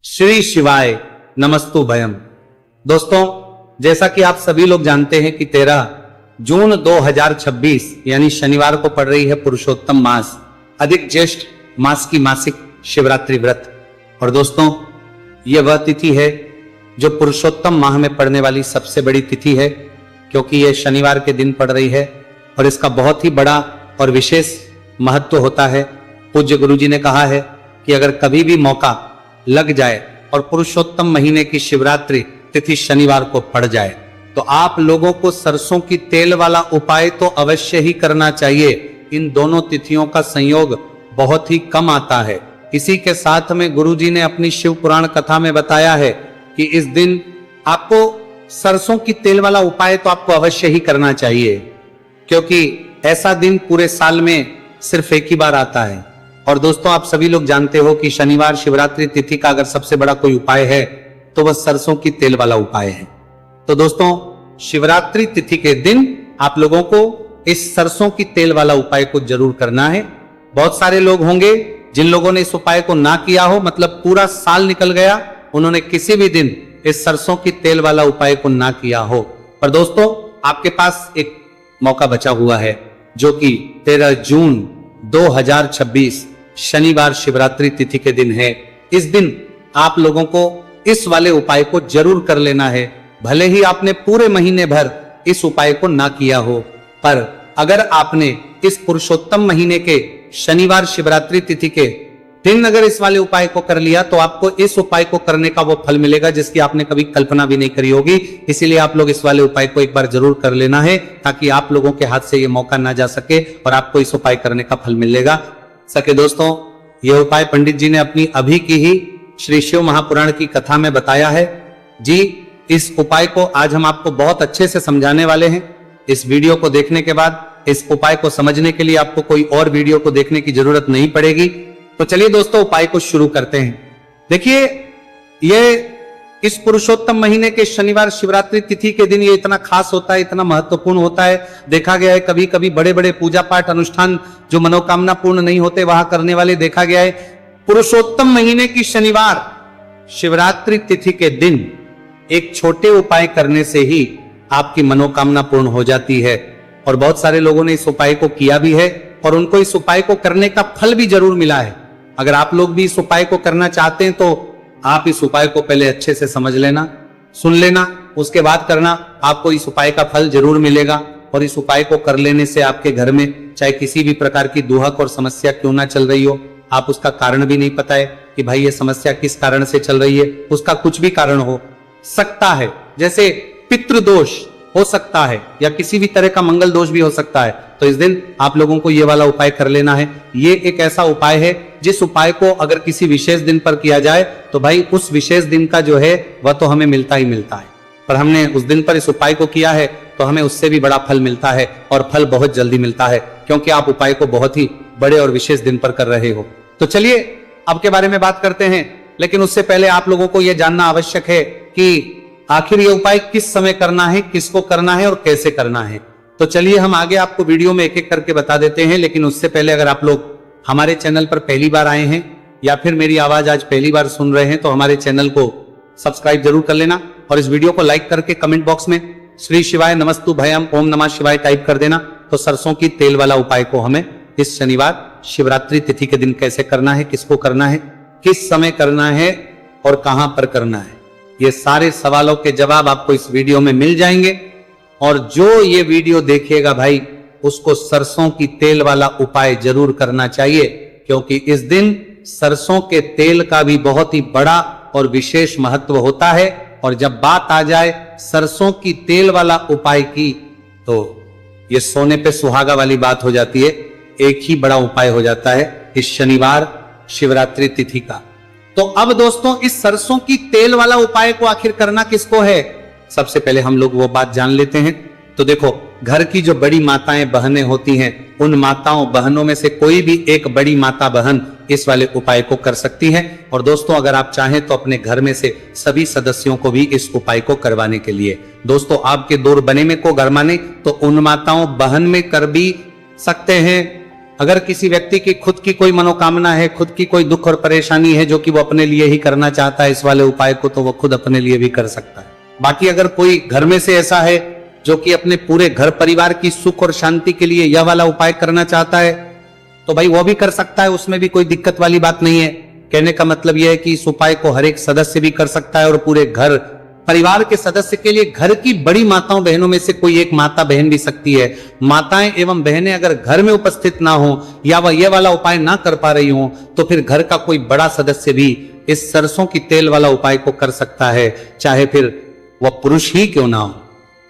श्री शिवाय नमस्तु भयम। दोस्तों, जैसा कि आप सभी लोग जानते हैं कि 13 जून 2026 यानी शनिवार को पड़ रही है पुरुषोत्तम मास अधिक ज्येष्ठ मास की मासिक शिवरात्रि व्रत। और दोस्तों, यह वह तिथि है जो पुरुषोत्तम माह में पड़ने वाली सबसे बड़ी तिथि है, क्योंकि यह शनिवार के दिन पड़ रही है और इसका बहुत ही बड़ा और विशेष महत्व होता है। पूज्य गुरु जी ने कहा है कि अगर कभी भी मौका लग जाए और पुरुषोत्तम महीने की शिवरात्रि तिथि शनिवार को पड़ जाए तो आप लोगों को सरसों की तेल वाला उपाय तो अवश्य ही करना चाहिए। इन दोनों तिथियों का संयोग बहुत ही कम आता है। इसी के साथ में गुरु जी ने अपनी शिव पुराण कथा में बताया है कि इस दिन आपको सरसों की तेल वाला उपाय तो आपको अवश्य ही करना चाहिए, क्योंकि ऐसा दिन पूरे साल में सिर्फ एक ही बार आता है। और दोस्तों, आप सभी लोग जानते हो कि शनिवार शिवरात्रि तिथि का अगर सबसे बड़ा कोई उपाय है तो वह सरसों की तेल वाला उपाय है। तो दोस्तों, शिवरात्रि तिथि के दिन आप लोगों को इस सरसों की तेल वाला उपाय को जरूर करना है। बहुत सारे लोग होंगे जिन लोगों ने इस उपाय को ना किया हो, मतलब पूरा साल निकल गया, उन्होंने किसी भी दिन इस सरसों की तेल वाला उपाय को ना किया हो। पर दोस्तों, आपके पास एक मौका बचा हुआ है, जो कि 13 जून 2026 शनिवार शिवरात्रि तिथि के दिन है। इस दिन आप लोगों को इस वाले उपाय को जरूर कर लेना है। भले ही आपने पूरे महीने भर इस उपाय को ना किया हो, पर अगर आपने इस पुरुषोत्तम महीने के शनिवार शिवरात्रि तिथि के दिन अगर इस वाले उपाय को कर लिया तो आपको इस उपाय को करने का वो फल मिलेगा जिसकी आपने कभी कल्पना भी नहीं करी होगी। इसीलिए आप लोग इस वाले उपाय को एक बार जरूर कर लेना है, ताकि आप लोगों के हाथ से ये मौका ना जा सके और आपको इस उपाय करने का फल मिलेगा। सके दोस्तों, ये उपाय पंडित जी ने अपनी अभी की ही श्री शिव महापुराण की कथा में बताया है जी। इस उपाय को आज हम आपको बहुत अच्छे से समझाने वाले हैं। इस वीडियो को देखने के बाद इस उपाय को समझने के लिए आपको कोई और वीडियो को देखने की जरूरत नहीं पड़ेगी। तो चलिए दोस्तों, उपाय को शुरू करते हैं। देखिए, ये इस पुरुषोत्तम महीने के शनिवार शिवरात्रि तिथि के दिन ये इतना खास होता है, इतना महत्वपूर्ण होता है। देखा गया है कभी कभी बड़े बड़े पूजा पाठ अनुष्ठान जो मनोकामना पूर्ण नहीं होते वहां करने वाले देखा गया है। पुरुषोत्तम महीने की शनिवार शिवरात्रि तिथि के दिन एक छोटे उपाय करने से ही आपकी मनोकामना पूर्ण हो जाती है। और बहुत सारे लोगों ने इस उपाय को किया भी है और उनको इस उपाय को करने का फल भी जरूर मिला है। अगर आप लोग भी इस उपाय को करना चाहते हैं तो आप इस उपाय को पहले अच्छे से समझ लेना, सुन लेना, उसके बाद करना। आपको इस उपाय का फल जरूर मिलेगा। और इस उपाय को कर लेने से आपके घर में चाहे किसी भी प्रकार की दुहक और समस्या क्यों ना चल रही हो, आप उसका कारण भी नहीं पता है कि भाई ये समस्या किस कारण से चल रही है, उसका कुछ भी कारण हो सकता है, जैसे पितृदोष हो सकता है या किसी भी तरह का मंगल दोष भी हो सकता है। तो इस दिन आप लोगों को ये वाला उपाय कर लेना है। ये एक ऐसा उपाय है जिस उपाय को अगर किसी विशेष दिन पर किया जाए तो भाई उस विशेष दिन का जो है वह तो हमें मिलता ही मिलता है। पर हमने उस दिन पर इस उपाय को किया है तो हमें उससे भी बड़ा फल मिलता है, और फल बहुत जल्दी मिलता है, क्योंकि आप उपाय को बहुत ही बड़े और विशेष दिन पर कर रहे हो। तो चलिए अब के बारे में बात करते हैं, लेकिन उससे पहले आप लोगों को यह जानना आवश्यक है कि आखिर ये उपाय किस समय करना है, किसको करना है और कैसे करना है। तो चलिए हम आगे आपको वीडियो में एक एक करके बता देते हैं। लेकिन उससे पहले अगर आप लोग हमारे चैनल पर पहली बार आए हैं या फिर मेरी आवाज आज पहली बार सुन रहे हैं तो हमारे चैनल को सब्सक्राइब जरूर कर लेना और इस वीडियो को लाइक करके कमेंट बॉक्स में श्री शिवाय नमस्तु भयम ओम नमः शिवाय टाइप कर देना। तो सरसों की तेल वाला उपाय को हमें इस शनिवार शिवरात्रि तिथि के दिन कैसे करना है, किसको करना है, किस समय करना है और कहां पर करना है, ये सारे सवालों के जवाब आपको इस वीडियो में मिल जाएंगे। और जो ये वीडियो देखेगा भाई उसको सरसों की तेल वाला उपाय जरूर करना चाहिए, क्योंकि इस दिन सरसों के तेल का भी बहुत ही बड़ा और विशेष महत्व होता है। और जब बात आ जाए सरसों की तेल वाला उपाय की तो ये सोने पे सुहागा वाली बात हो जाती है। एक ही बड़ा उपाय हो जाता है इस शनिवार शिवरात्रि तिथि का। तो अब दोस्तों, इस सरसों की तेल वाला उपाय को आखिर करना किसको है, सबसे पहले हम लोग वो बात जान लेते हैं। तो देखो, घर की जो बड़ी माताएं बहनें होती हैं, उन माताओं बहनों में से कोई भी एक बड़ी माता बहन इस वाले उपाय को कर सकती है। और दोस्तों, अगर आप चाहें तो अपने घर में से सभी सदस्यों को भी इस उपाय को करवाने के लिए, दोस्तों आपके दूर बने में को गरमाने तो उन माताओं बहन में कर भी सकते हैं अगर किसी व्यक्ति की खुद की कोई मनोकामना है, खुद की कोई दुख और परेशानी है जो कि वो अपने लिए ही करना चाहता है इस वाले उपाय को, तो वो खुद अपने लिए भी कर सकता है। बाकी अगर कोई घर में से ऐसा है जो कि अपने पूरे घर परिवार की सुख और शांति के लिए यह वाला उपाय करना चाहता है, तो भाई वो भी कर सकता है, उसमें भी कोई दिक्कत वाली बात नहीं है। कहने का मतलब यह है कि इस उपाय को हर एक सदस्य भी कर सकता है और पूरे घर परिवार के सदस्य के लिए घर की बड़ी माताओं बहनों में से कोई एक माता बहन भी सकती है। माताएं एवं बहनें अगर घर में उपस्थित ना हो या वह ये वाला उपाय ना कर पा रही हो, तो फिर घर का कोई बड़ा सदस्य भी इस सरसों की तेल वाला उपाय को कर सकता है, चाहे फिर वह पुरुष ही क्यों ना हो,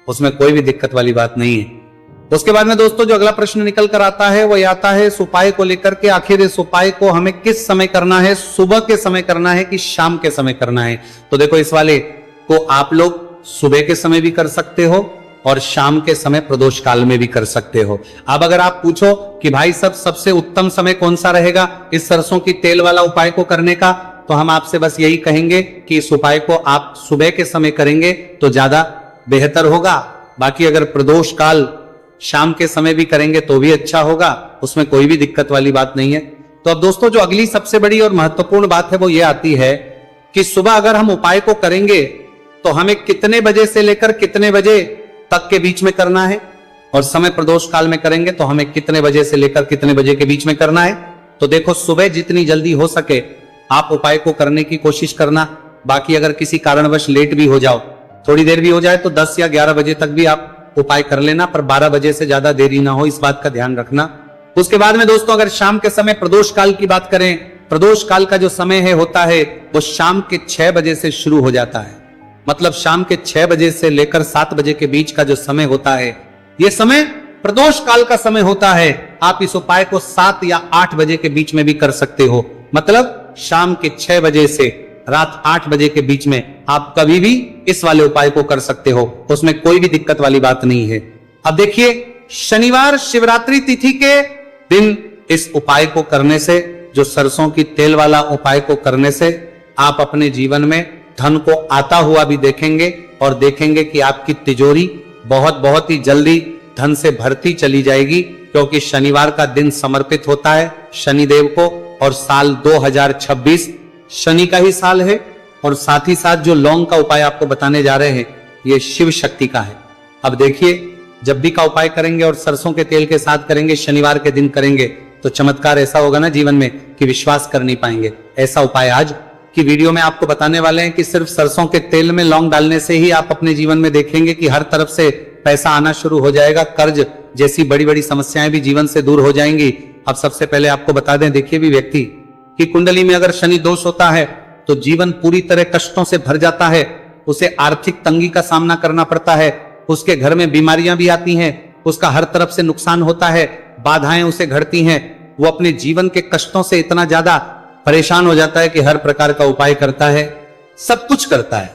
उसमें कोई भी दिक्कत वाली बात नहीं है। उसके बाद में दोस्तों जो अगला प्रश्न निकल कर आता है वो आता है इस उपाय को लेकर के, आखिर इस उपाय को हमें किस समय करना है, सुबह के समय करना है कि शाम के समय करना है। तो देखो इस वाले को आप लोग सुबह के समय भी कर सकते हो और शाम के समय प्रदोष काल में भी कर सकते हो। अब अगर आप पूछो कि भाई सबसे उत्तम समय कौन सा रहेगा इस सरसों की तेल वाला उपाय को करने का, तो हम आपसे बस यही कहेंगे कि इस उपाय को आप सुबह के समय करेंगे तो ज्यादा बेहतर होगा। बाकी अगर प्रदोष काल शाम के समय भी करेंगे तो भी अच्छा होगा, उसमें कोई भी दिक्कत वाली बात नहीं है। तो अब दोस्तों जो अगली सबसे बड़ी और महत्वपूर्ण बात है वो ये आती है कि सुबह अगर हम उपाय को करेंगे तो हमें कितने बजे से लेकर कितने बजे तक के बीच में करना है, और समय प्रदोष काल में करेंगे तो हमें कितने बजे से लेकर कितने बजे के बीच में करना है। तो देखो सुबह जितनी जल्दी हो सके आप उपाय को करने की कोशिश करना। बाकी अगर किसी कारणवश लेट भी हो जाओ, थोड़ी देर भी हो जाए, तो 10 या 11 बजे तक भी आप उपाय कर लेना, पर 12 बजे से ज्यादा देरी ना हो, इस बात का ध्यान रखना। उसके बाद में दोस्तों अगर शाम के समय प्रदोष काल की बात करें, प्रदोष काल का जो समय है होता है वो शाम के 6 बजे से शुरू हो जाता है। मतलब शाम के 6 बजे से लेकर 7 बजे के बीच का जो समय होता है यह समय प्रदोष काल का समय होता है। आप इस उपाय को 7 या 8 बजे के बीच में भी कर सकते हो। मतलब शाम के 6 बजे से रात 8 बजे के बीच में आप कभी भी इस वाले उपाय को कर सकते हो, उसमें कोई भी दिक्कत वाली बात नहीं है। अब देखिए शनिवार शिवरात्रि तिथि के दिन इस उपाय को करने से, जो सरसों की तेल वाला उपाय को करने से आप अपने जीवन में धन को आता हुआ भी देखेंगे और देखेंगे कि आपकी तिजोरी बहुत ही जल्दी धन से भरती चली जाएगी, क्योंकि शनिवार का दिन समर्पित होता है शनिदेव को और साल 2026 शनि का ही साल है। और साथ ही साथ जो लौंग का उपाय आपको बताने जा रहे हैं ये शिव शक्ति का है। अब देखिए जब भी का उपाय करेंगे और सरसों के तेल के साथ करेंगे, शनिवार के दिन करेंगे, तो चमत्कार ऐसा होगा ना जीवन में कि विश्वास कर नहीं पाएंगे। ऐसा उपाय आज की वीडियो में आपको बताने वाले हैं कि सिर्फ सरसों के तेल में लौंग डालने से ही आप अपने जीवन में देखेंगे कि हर तरफ से पैसा आना शुरू हो जाएगा, कर्ज जैसी बड़ी बड़ी समस्याएं भी जीवन से दूर हो जाएंगी। अब सबसे पहले आपको बता दें, देखिए भी व्यक्ति की कुंडली में अगर शनि दोष होता है तो जीवन पूरी तरह कष्टों से भर जाता है, उसे आर्थिक तंगी का सामना करना पड़ता है, उसके घर में बीमारियां भी आती हैं, उसका हर तरफ से नुकसान होता है, बाधाएं उसे घड़ती हैं, वो अपने जीवन के कष्टों से इतना ज्यादा परेशान हो जाता है कि हर प्रकार का उपाय करता है, सब कुछ करता है।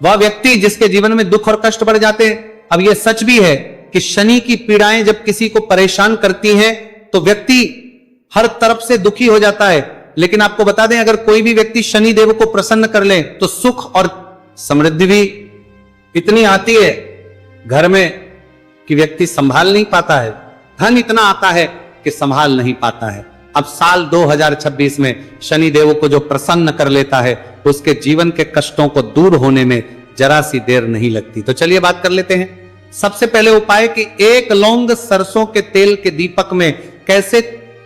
वह व्यक्ति जिसके जीवन में दुख और कष्ट बढ़ जाते हैं। अब यह सच भी है कि शनि की पीड़ाएं जब किसी को परेशान करती हैं तो व्यक्ति हर तरफ से दुखी हो जाता है। लेकिन आपको बता दें अगर कोई भी व्यक्ति शनि देव को प्रसन्न कर ले तो सुख और समृद्धि भी इतनी आती है घर में कि व्यक्ति संभाल नहीं पाता है, धन इतना आता है कि संभाल नहीं पाता है। अब साल 2026 में शनि देव को जो प्रसन्न कर लेता है उसके जीवन के कष्टों को दूर होने में जरा सी देर नहीं लगती। तो चलिए बात कर लेते हैं। सबसे पहले उपाय कि एक लौंग सरसों के तेल के दीपक में कैसे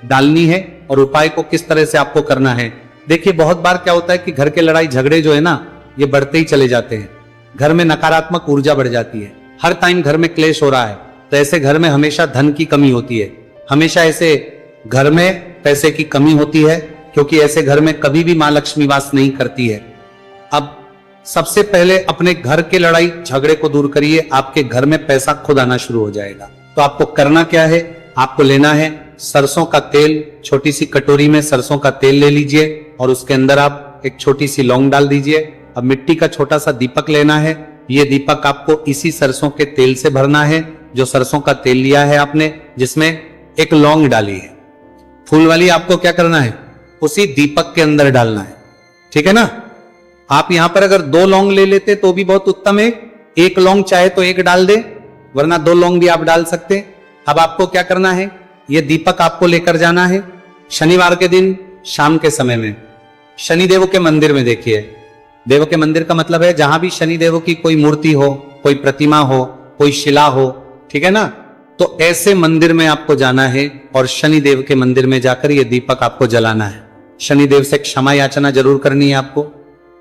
डालनी है और उपाय को किस तरह से आपको करना है। देखिए बहुत बार क्या होता है कि घर के लड़ाई झगड़े जो है ना ये बढ़ते ही चले जाते हैं, घर में नकारात्मक ऊर्जा बढ़ जाती है, हर टाइम घर में क्लेश हो रहा है, तो ऐसे घर में हमेशा धन की कमी होती है, हमेशा ऐसे घर में पैसे की कमी होती है, क्योंकि ऐसे घर में कभी भी मां लक्ष्मी वास नहीं करती है। अब सबसे पहले अपने घर के लड़ाई झगड़े को दूर करिए, आपके घर में पैसा खुद आना शुरू हो जाएगा। तो आपको करना क्या है, आपको लेना है सरसों का तेल, छोटी सी कटोरी में सरसों का तेल ले लीजिए और उसके अंदर आप एक छोटी सी लौंग डाल दीजिए। अब मिट्टी का छोटा सा दीपक लेना है, ये दीपक आपको इसी सरसों के तेल से भरना है, जो सरसों का तेल लिया है आपने जिसमें एक लौंग डाली है, फूल वाली आपको क्या करना है उसी दीपक के अंदर डालना है, ठीक है ना। आप यहां पर अगर 2 लौंग ले लेते तो भी बहुत उत्तम है, एक लौंग चाहे तो एक डाल दे, वरना 2 लौंग भी आप डाल सकते। अब आपको क्या करना है, ये दीपक आपको लेकर जाना है शनिवार के दिन शाम के समय में शनिदेव के मंदिर में। देखिए, देव के मंदिर का मतलब है जहां भी शनिदेव की कोई मूर्ति हो, कोई प्रतिमा हो, कोई शिला हो, ठीक है ना, तो ऐसे मंदिर में आपको जाना है और शनिदेव के मंदिर में जाकर ये दीपक आपको जलाना है। शनिदेव से क्षमा याचना जरूर करनी है आपको,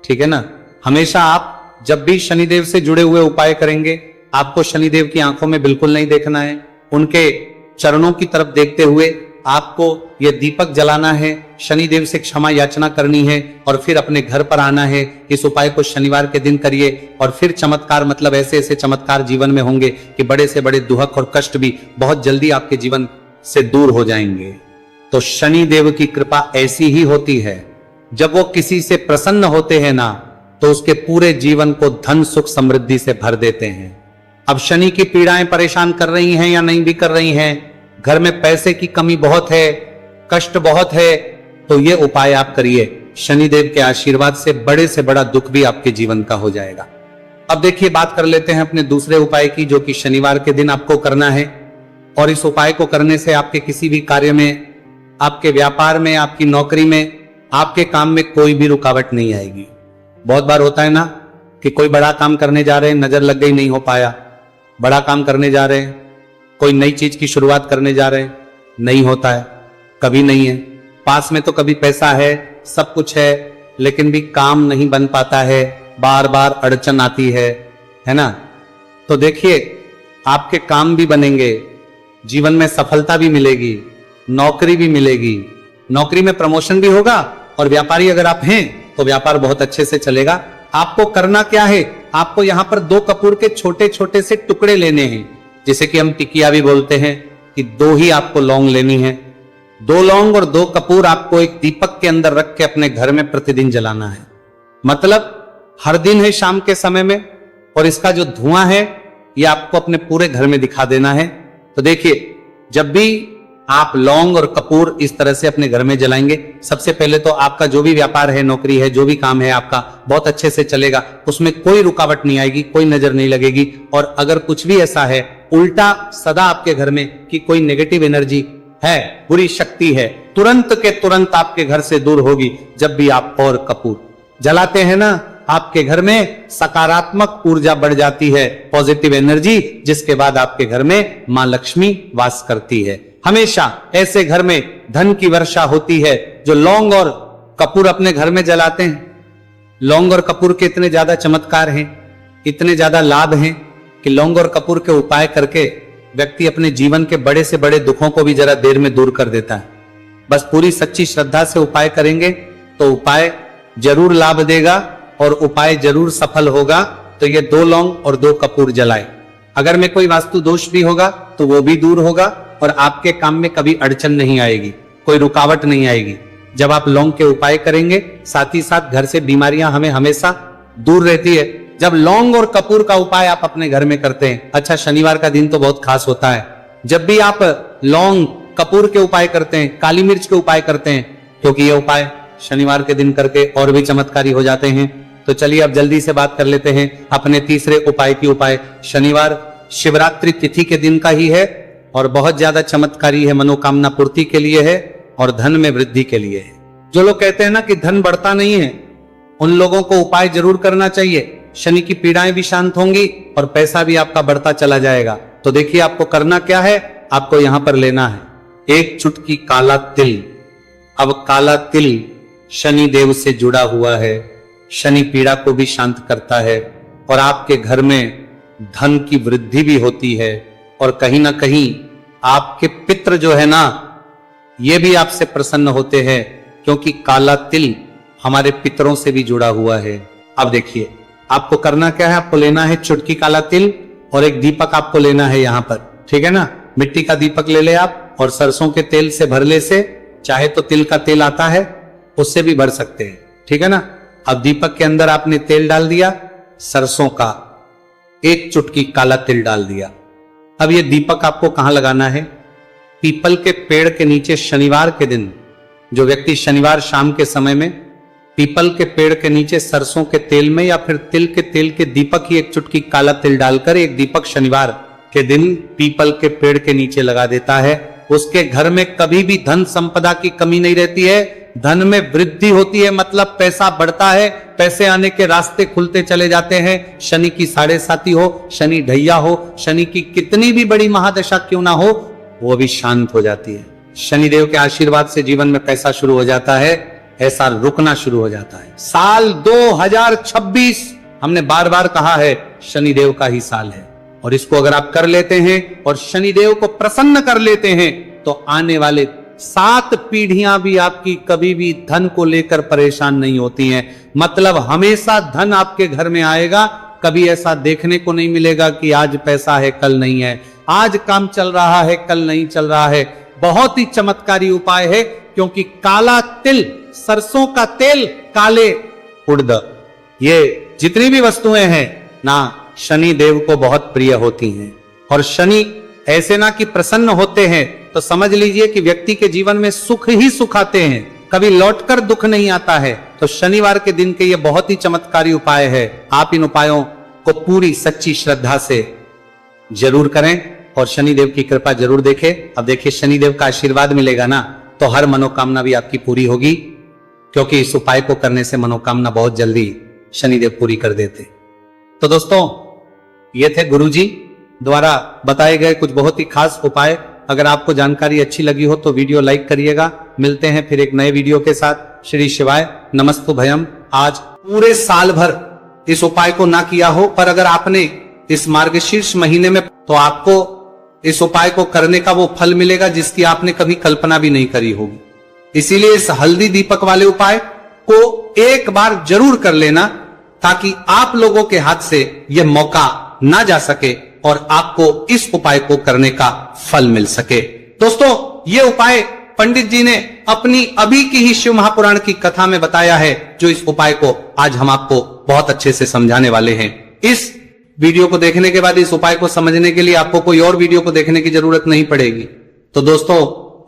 ठीक है ना। हमेशा आप जब भी शनिदेव से जुड़े हुए उपाय करेंगे, आपको शनिदेव की आंखों में बिल्कुल नहीं देखना है, उनके चरणों की तरफ देखते हुए आपको यह दीपक जलाना है, शनिदेव से क्षमा याचना करनी है और फिर अपने घर पर आना है। इस उपाय को शनिवार के दिन करिए और फिर चमत्कार, मतलब ऐसे ऐसे चमत्कार जीवन में होंगे कि बड़े से बड़े दुख और कष्ट भी बहुत जल्दी आपके जीवन से दूर हो जाएंगे। तो शनिदेव की कृपा ऐसी ही होती है, जब वो किसी से प्रसन्न होते हैं ना, तो उसके पूरे जीवन को धन सुख समृद्धि से भर देते हैं। अब शनि की पीड़ाएं परेशान कर रही हैं या नहीं भी कर रही हैं, घर में पैसे की कमी बहुत है, कष्ट बहुत है, तो ये उपाय आप करिए। शनिदेव के आशीर्वाद से बड़ा दुख भी आपके जीवन का हो जाएगा। अब देखिए, बात कर लेते हैं अपने दूसरे उपाय की, जो कि शनिवार के दिन आपको करना है। और इस उपाय को करने से आपके किसी भी कार्य में, आपके व्यापार में, आपकी नौकरी में, आपके काम में कोई भी रुकावट नहीं आएगी। बहुत बार होता है ना कि कोई बड़ा काम करने जा रहे हैं, नजर लग गई, नहीं हो पाया। बड़ा काम करने जा रहे हैं, कोई नई चीज की शुरुआत करने जा रहे हैं, नहीं होता है, कभी नहीं है। पास में तो कभी पैसा है, सब कुछ है, लेकिन भी काम नहीं बन पाता है, बार बार अड़चन आती है ना। तो देखिए, आपके काम भी बनेंगे, जीवन में सफलता भी मिलेगी, नौकरी भी मिलेगी, नौकरी में प्रमोशन भी होगा, और व्यापारी अगर आप हैं तो व्यापार बहुत अच्छे से चलेगा। आपको करना क्या है, आपको यहां पर 2 कपूर के छोटे छोटे से टुकड़े लेने हैं, जिसे कि हम टिकिया भी बोलते हैं, कि 2 ही आपको लौंग लेनी है। 2 लौंग और 2 कपूर आपको एक दीपक के अंदर रख के अपने घर में प्रतिदिन जलाना है। मतलब हर दिन है शाम के समय में, और इसका जो धुआं है ये आपको अपने पूरे घर में दिखा देना है। तो देखिए, जब भी आप लौंग और कपूर इस तरह से अपने घर में जलाएंगे, सबसे पहले तो आपका जो भी व्यापार है, नौकरी है, जो भी काम है आपका, बहुत अच्छे से चलेगा, उसमें कोई रुकावट नहीं आएगी, कोई नजर नहीं लगेगी। और अगर कुछ भी ऐसा है उल्टा सदा आपके घर में कि कोई नेगेटिव एनर्जी है, बुरी शक्ति है, तुरंत के तुरंत आपके घर से दूर होगी। जब भी आप और कपूर जलाते हैं ना, आपके घर में सकारात्मक ऊर्जा बढ़ जाती है, पॉजिटिव एनर्जी, जिसके बाद आपके घर में मां लक्ष्मी वास करती है। हमेशा ऐसे घर में धन की वर्षा होती है जो लौंग और कपूर अपने घर में जलाते हैं। लौंग और कपूर के इतने ज्यादा चमत्कार हैं, इतने ज्यादा लाभ हैं कि लौंग और कपूर के उपाय करके व्यक्ति अपने जीवन के बड़े से बड़े दुखों को भी जरा देर में दूर कर देता है। बस पूरी सच्ची श्रद्धा से उपाय करेंगे तो उपाय जरूर लाभ देगा और उपाय जरूर सफल होगा। तो ये 2 लौंग और 2 कपूर जलाए। अगर में कोई वास्तु दोष भी होगा तो वो भी दूर होगा और आपके काम में कभी अड़चन नहीं आएगी, कोई रुकावट नहीं आएगी। जब आप लौंग के उपाय करेंगे, साथ ही साथ घर से बीमारियां हमें हमेशा दूर रहती है। जब लौंग और कपूर का उपाय आप अपने घर में करते हैं, अच्छा शनिवार का दिन तो बहुत खास होता है, जब भी आप लौंग कपूर के उपाय करते हैं, काली मिर्च के उपाय करते हैं, क्योंकि ये उपाय शनिवार के दिन करके और भी चमत्कारी हो जाते हैं। तो चलिए अब जल्दी से बात कर लेते हैं अपने तीसरे उपाय की। उपाय शनिवार शिवरात्रि तिथि के दिन का ही है और बहुत ज्यादा चमत्कारी है, मनोकामना पूर्ति के लिए है और धन में वृद्धि के लिए है। जो लोग कहते हैं ना कि धन बढ़ता नहीं है, उन लोगों को उपाय जरूर करना चाहिए। शनि की पीड़ाएं भी शांत होंगी और पैसा भी आपका बढ़ता चला जाएगा। तो देखिए आपको करना क्या है, आपको यहां पर लेना है 1 चुटकी काला तिल। अब काला तिल शनि देव से जुड़ा हुआ है, शनि पीड़ा को भी शांत करता है और आपके घर में धन की वृद्धि भी होती है और कहीं ना कहीं आपके पितृ जो है ना, ये भी आपसे प्रसन्न होते हैं, क्योंकि काला तिल हमारे पितरों से भी जुड़ा हुआ है। अब देखिए आपको करना क्या है, आपको लेना है चुटकी काला तिल और एक दीपक आपको लेना है यहां पर, ठीक है ना। मिट्टी का दीपक ले ले आप और सरसों के तेल से भरले से, चाहे तो तिल का तेल आता है उससे भी भर सकते हैं, ठीक है ना। अब दीपक के अंदर आपने तेल डाल दिया, सरसों का 1 चुटकी काला तिल डाल दिया। अब ये दीपक आपको कहां लगाना है, पीपल के पेड़ के नीचे शनिवार के दिन। जो व्यक्ति शनिवार शाम के समय में पीपल के पेड़ के नीचे सरसों के तेल में या फिर तिल के तेल के दीपक ही 1 चुटकी काला तिल डालकर एक दीपक शनिवार के दिन पीपल के पेड़ के नीचे लगा देता है, उसके घर में कभी भी धन संपदा की कमी नहीं रहती है, धन में वृद्धि होती है, मतलब पैसा बढ़ता है, पैसे आने के रास्ते खुलते चले जाते हैं। शनि की 7.5 हो, शनि ढैया हो, शनि की कितनी भी बड़ी महादशा क्यों ना हो, वो भी शांत हो जाती है। शनिदेव के आशीर्वाद से जीवन में पैसा शुरू हो जाता है, ऐसा रुकना शुरू हो जाता है। साल 2026 हमने बार बार कहा है शनिदेव का ही साल है, और इसको अगर आप कर लेते हैं और शनिदेव को प्रसन्न कर लेते हैं तो आने वाले 7 पीढ़ियां भी आपकी कभी भी धन को लेकर परेशान नहीं होती हैं। मतलब हमेशा धन आपके घर में आएगा, कभी ऐसा देखने को नहीं मिलेगा कि आज पैसा है कल नहीं है, आज काम चल रहा है कल नहीं चल रहा है। बहुत ही चमत्कारी उपाय है, क्योंकि काला तिल, सरसों का तेल, काले उड़द, ये जितनी भी वस्तुएं हैं ना शनि देव को बहुत प्रिय होती हैं। और शनि ऐसे ना कि प्रसन्न होते हैं तो समझ लीजिए कि व्यक्ति के जीवन में सुख ही सुख आते हैं, कभी लौटकर दुख नहीं आता है। तो शनिवार के दिन के ये बहुत ही चमत्कारी उपाय है। आप इन उपायों को पूरी सच्ची श्रद्धा से जरूर करें और शनिदेव की कृपा जरूर देखें। अब देखिए शनिदेव का आशीर्वाद मिलेगा ना तो हर मनोकामना भी आपकी पूरी होगी, क्योंकि इस उपाय को करने से मनोकामना बहुत जल्दी शनिदेव पूरी कर देते। तो दोस्तों, ये थे गुरुजी द्वारा बताए गए कुछ बहुत ही खास उपाय। अगर आपको जानकारी अच्छी लगी हो तो वीडियो लाइक करिएगा। मिलते हैं फिर एक नए वीडियो के साथ। श्री शिवाय, नमस्तु भयम। आज पूरे साल भर इस उपाय को ना किया हो, पर अगर आपने इस मार्गशीर्ष महीने में, तो आपको इस उपाय को करने का वो फल मिलेगा जिसकी आपने कभी कल्पना भी नहीं करी होगी। इसीलिए इस हल्दी दीपक वाले उपाय को एक बार जरूर कर लेना, ताकि आप लोगों के हाथ से यह मौका ना जा सके और आपको इस उपाय को करने का फल मिल सके। दोस्तों, ये उपाय पंडित जी ने अपनी अभी की ही शिव महापुराण की कथा में बताया है, जो इस उपाय को आज हम आपको बहुत अच्छे से समझाने वाले हैं। इस वीडियो को देखने के बाद इस उपाय को समझने के लिए आपको कोई और वीडियो को देखने की जरूरत नहीं पड़ेगी। तो दोस्तों,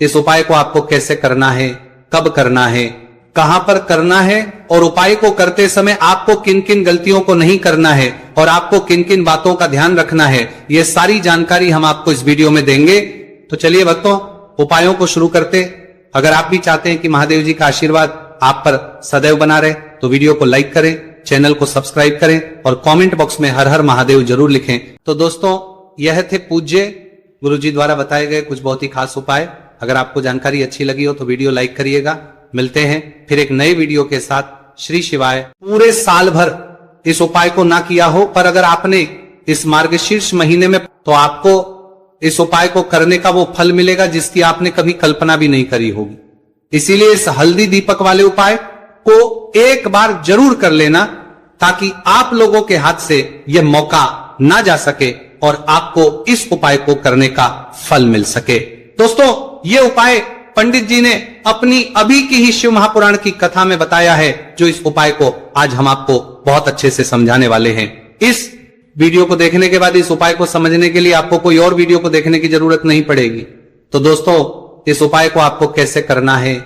इस उपाय को आपको कैसे करना है, कब करना है, कहां पर करना है, और उपाय को करते समय आपको किन किन गलतियों को नहीं करना है और आपको किन किन बातों का ध्यान रखना है, ये सारी जानकारी हम आपको इस वीडियो में देंगे। तो चलिए भक्तों, उपायों को शुरू करते। अगर आप भी चाहते हैं कि महादेव जी का आशीर्वाद आप पर सदैव बना रहे तो वीडियो को लाइक करें, चैनल को सब्सक्राइब करें और कमेंट बॉक्स में हर हर महादेव जरूर लिखें। तो दोस्तों, यह थे पूज्य गुरुजी द्वारा बताए गए कुछ बहुत ही खास उपाय। अगर आपको जानकारी अच्छी लगी हो तो वीडियो लाइक करिएगा। मिलते हैं फिर एक नए वीडियो के साथ। श्री शिवाय। पूरे साल भर इस उपाय को ना किया हो, पर अगर आपने इस मार्गशीर्ष महीने में, तो आपको इस उपाय को करने का वो फल मिलेगा जिसकी आपने कभी कल्पना भी नहीं करी होगी। इसीलिए इस हल्दी दीपक वाले उपाय को एक बार जरूर कर लेना, ताकि आप लोगों के हाथ से यह मौका ना जा सके और आपको इस उपाय को करने का फल मिल सके। दोस्तों, ये उपाय पंडित जी ने अपनी अभी की ही शिव महापुराण की कथा में बताया है, जो इस उपाय को आज हम आपको बहुत अच्छे से समझाने वाले हैं। इस वीडियो को देखने के बाद इस उपाय को समझने के लिए आपको कोई और वीडियो को देखने की जरूरत नहीं पड़ेगी। तो दोस्तों, इस उपाय को आपको कैसे करना है,